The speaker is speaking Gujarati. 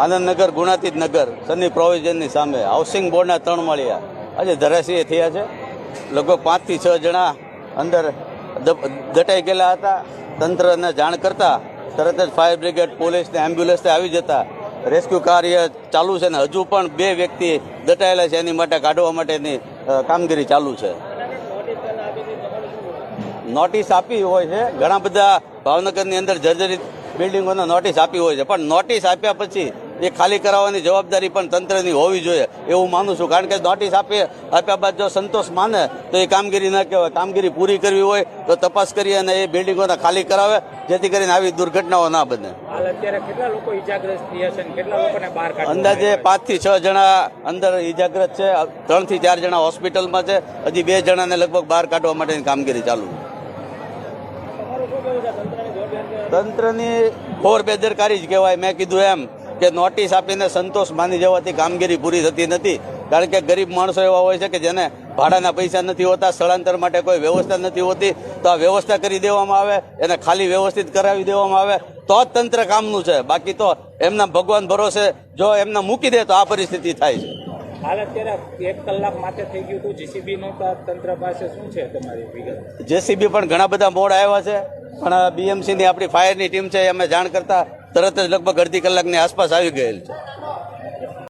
આનંદનગર ગુણાતીત નગર સની પ્રોવિઝનની સામે હાઉસિંગ બોર્ડના 3 માળિયા આજે ધરાશયી થયા છે. લગભગ 5 થી 6 જણા અંદર દટાઈ ગયેલા હતા. તંત્રને જાણ કરતા તરત જ ફાયર બ્રિગેડ, પોલીસ ને એમ્બ્યુલન્સ આવી જતા રેસ્ક્યુ કાર્ય ચાલુ છે. ને હજુ પણ 2 વ્યક્તિ દટાયેલા છે, એની માટે કાઢવા માટેની કામગીરી ચાલુ છે. નોટિસ આપી હોય છે, ઘણા બધા ભાવનગરની અંદર જર્જરિત બિલ્ડિંગોને નોટિસ આપી હોય છે, પણ નોટિસ આપ્યા પછી એ ખાલી કરાવવાની જવાબદારી પણ તંત્રની હોવી જોઈએ એવું માનું છું. કારણ કે નોટિસ આપ્યા બાદ જો સંતોષ માને તો એ કામગીરી ન કહેવાય. કામગીરી પૂરી કરવી હોય તો તપાસ કરી અને એ બિલ્ડિંગોને ખાલી કરાવે, જેથી કરીને આવી દુર્ઘટનાઓ ના બને. અંદાજે 5 થી 6 જણા અંદર ઈજાગ્રસ્ત છે, 3 થી 4 જણા હોસ્પિટલમાં છે. હજી 2 જણાને લગભગ બહાર કાઢવા માટેની કામગીરી ચાલુ છે. તંત્રની ઘોર બેદરકારી જ કહેવાય. મેં કીધું એમ કે નોટિસ આપીને સંતોષ માની જવાથી કામગીરી પૂરી થતી નથી. કારણ કે ગરીબ માણસો એવા હોય છે કે જેને ભાડાના પૈસા નથી હોતા, સ્થળાંતર માટે કોઈ વ્યવસ્થા નથી હોતી, તો આ વ્યવસ્થા કરી દેવામાં આવે, એને ખાલી વ્યવસ્થિત કરાવી દેવામાં આવે તો જ તંત્ર કામનું છે. બાકી તો એમના ભગવાન ભરોસે જો એમને મૂકી દે તો આ પરિસ્થિતિ થાય છે. હાલ અત્યારે 1 કલાક માટે થઈ ગયું હતું. જેસીબી નો તંત્ર પાસે શું છે તમારી વિગત? જેસીબી પણ ઘણા બધા મોડ આવ્યા છે, પણ બીએમસીની આપણી ફાયરની ટીમ છે, અમે જાણ કરતા તરત જ લગભગ અડધી કલાકની આસપાસ આવી ગયેલ છે.